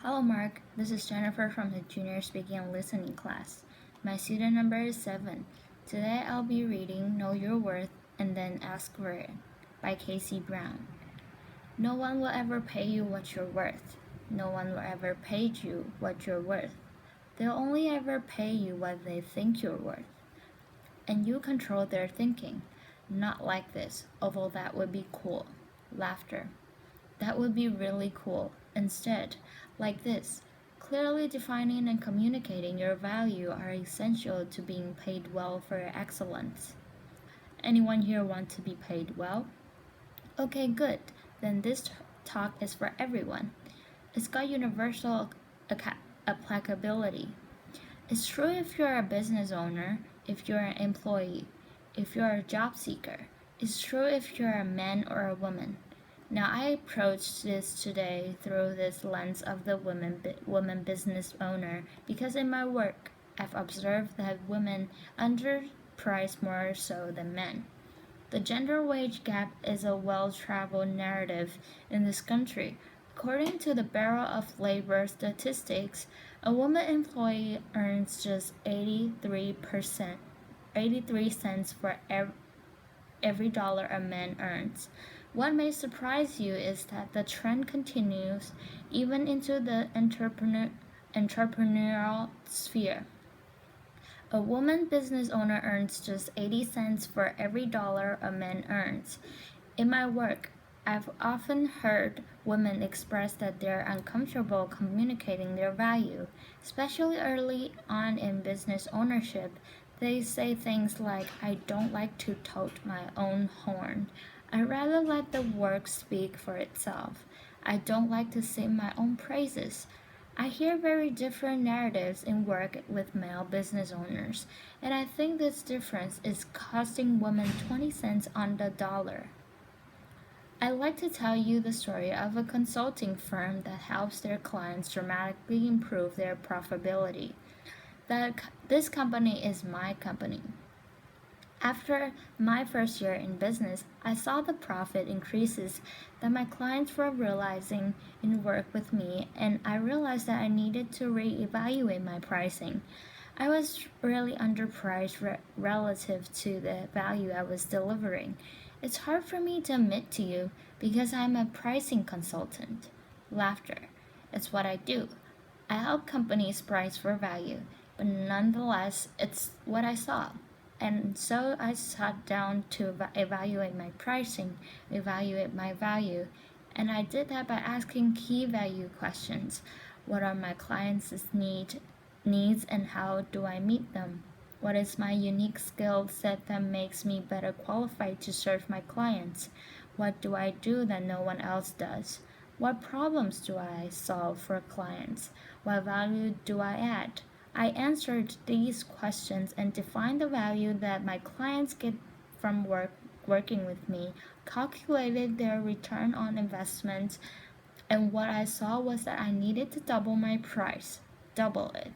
Hello Mark, this is Jennifer from the Junior Speaking and Listening class. My student number is 7. Today I'll be reading Know Your Worth and Then Ask for It by Casey Brown. No one will ever pay you what you're worth. No one will ever pay you what you're worth. They'll only ever pay you what they think you're worth. And you control their thinking. Not like this, although that would be cool. Laughter. That would be really cool. Instead, like this, clearly defining and communicating your value are essential to being paid well for your excellence. Anyone here want to be paid well? Okay, good. Then this talk is for everyone. It's got universal applicability. It's true if you're a business owner, if you're an employee, if you're a job seeker. It's true if you're a man or a woman. Now I approach this today through this lens of the woman business owner because in my work I've observed that women underprice more so than men. The gender wage gap is a well-traveled narrative in this country. According to the Bureau of Labor Statistics, a woman employee earns just 83 cents for every dollar a man earns. What may surprise you is that the trend continues even into the entrepreneurial sphere. A woman business owner earns just 80 cents for every dollar a man earns. In my work, I've often heard women express that they're uncomfortable communicating their value, especially early on in business ownership. They say things like, I don't like to tote my own horn. I'd rather let the work speak for itself. I don't like to sing my own praises. I hear very different narratives in work with male business owners, and I think this difference is costing women 20 cents on the dollar. I'd like to tell you the story of a consulting firm that helps their clients dramatically improve their profitability. This company is my company. After my first year in business, I saw the profit increases that my clients were realizing in work with me, and I realized that I needed to reevaluate my pricing. I was really underpriced relative to the value I was delivering. It's hard for me to admit to you because I'm a pricing consultant. Laughter. It's what I do. I help companies price for value, but nonetheless, it's what I saw. And so I sat down to evaluate my pricing, evaluate my value, and I did that by asking key value questions. What are my clients' needs and how do I meet them? What is my unique skill set that makes me better qualified to serve my clients? What do I do that no one else does? What problems do I solve for clients? What value do I add? I answered these questions and defined the value that my clients get from working with me, calculated their return on investment, and what I saw was that I needed to double my price, double it.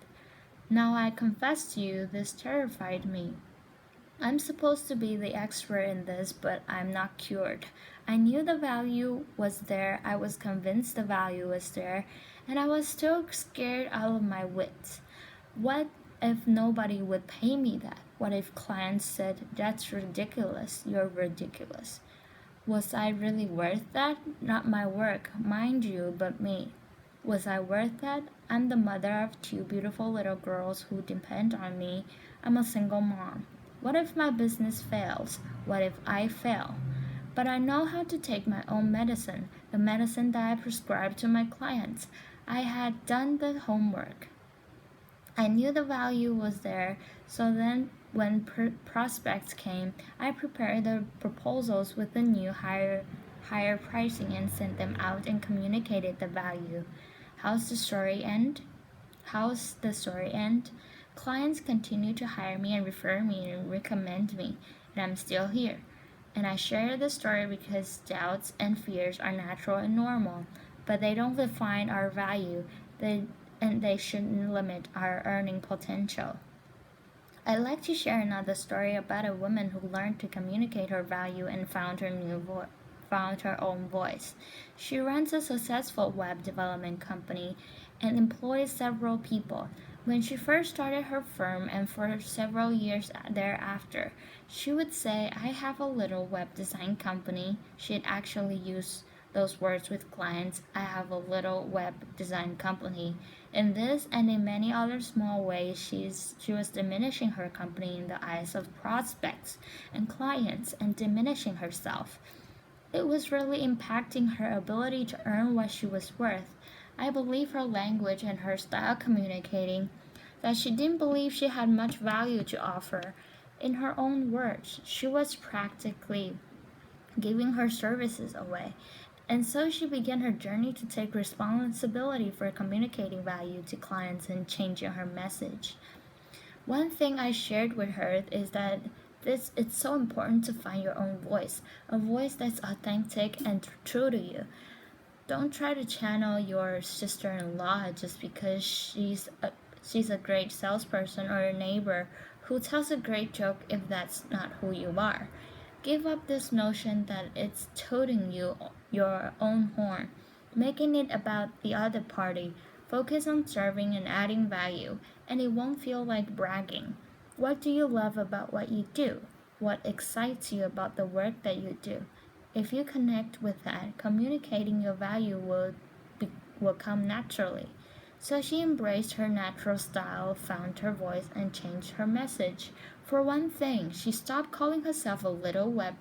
Now I confess to you, this terrified me. I'm supposed to be the expert in this, but I'm not cured. I knew the value was there, I was convinced the value was there, and I was still scared out of my wits. What if nobody would pay me that? What if clients said, that's ridiculous, you're ridiculous? Was I really worth that? Not my work, mind you, but me. Was I worth that? I'm the mother of two beautiful little girls who depend on me. I'm a single mom. What if my business fails? What if I fail? But I know how to take my own medicine, the medicine that I prescribe to my clients. I had done the homework. I knew the value was there, so then when prospects came, I prepared the proposals with the new higher pricing and sent them out and communicated the value. How's the story end? How's the story end? Clients continue to hire me and refer me and recommend me, and I'm still here. And I share the story because doubts and fears are natural and normal, but they don't define our value. They shouldn't limit our earning potential. I'd like to share another story about a woman who learned to communicate her value and found her new found her own voice. She runs a successful web development company and employs several people. When she first started her firm and for several years thereafter, she would say, I have a little web design company. She'd actually use those words with clients. I have a little web design company. In this and in many other small ways, she was diminishing her company in the eyes of prospects and clients and diminishing herself. It was really impacting her ability to earn what she was worth. I believe her language and her style communicating that she didn't believe she had much value to offer. In her own words, she was practically giving her services away. And so she began her journey to take responsibility for communicating value to clients and changing her message. One thing I shared with her is that it's so important to find your own voice, a voice that's authentic and true to you. Don't try to channel your sister-in-law just because she's a great salesperson or a neighbor who tells a great joke if that's not who you are. Give up this notion that it's tooting your own horn, making it about the other party. Focus on serving and adding value, and it won't feel like bragging. What do you love about what you do? What excites you about the work that you do? If you connect with that, communicating your value will come naturally. So she embraced her natural style, found her voice, and changed her message. For one thing, she stopped calling herself a little web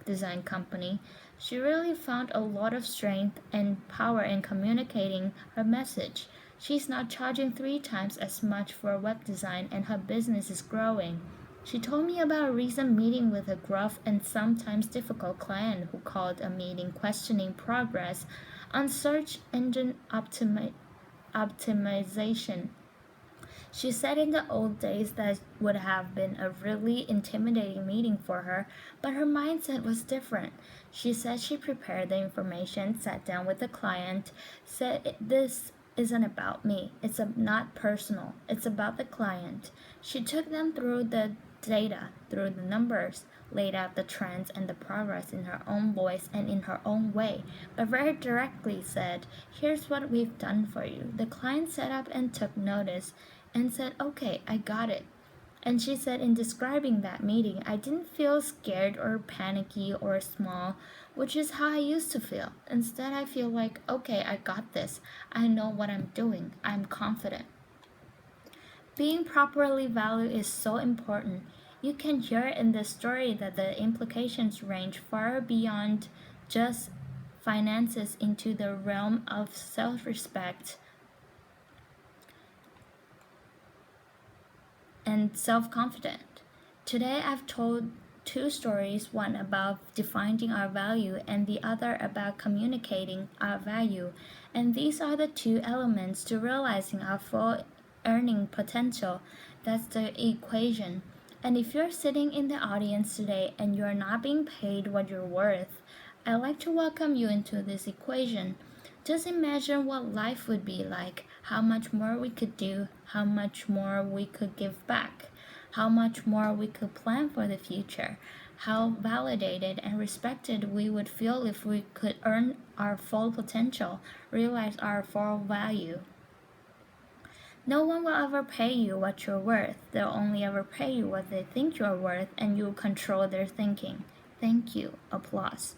design company. She really found a lot of strength and power in communicating her message. She's now charging 3 times as much for web design, and her business is growing. She told me about a recent meeting with a gruff and sometimes difficult client who called a meeting questioning progress on search engine optimization. She said in the old days that would have been a really intimidating meeting for her, but her mindset was different. She said she prepared the information, sat down with the client, said this isn't about me. It's not personal. It's about the client. She took them through the data, through the numbers, laid out the trends and the progress in her own voice and in her own way, but very directly said, here's what we've done for you. The client sat up and took notice and said, okay, I got it. And she said in describing that meeting, I didn't feel scared or panicky or small, which is how I used to feel. Instead, I feel like, okay, I got this. I know what I'm doing. I'm confident. Being properly valued is so important. You can hear in the story that the implications range far beyond just finances into the realm of self-respect and self-confidence. Today I've told 2 stories, one about defining our value and the other about communicating our value. And these are the 2 elements to realizing our full earning potential. That's the equation. And if you're sitting in the audience today and you're not being paid what you're worth, I'd like to welcome you into this equation. Just imagine what life would be like, how much more we could do, how much more we could give back, how much more we could plan for the future, how validated and respected we would feel if we could earn our full potential, realize our full value. No one will ever pay you what you're worth. They'll only ever pay you what they think you're worth, and you'll control their thinking. Thank you. Applause.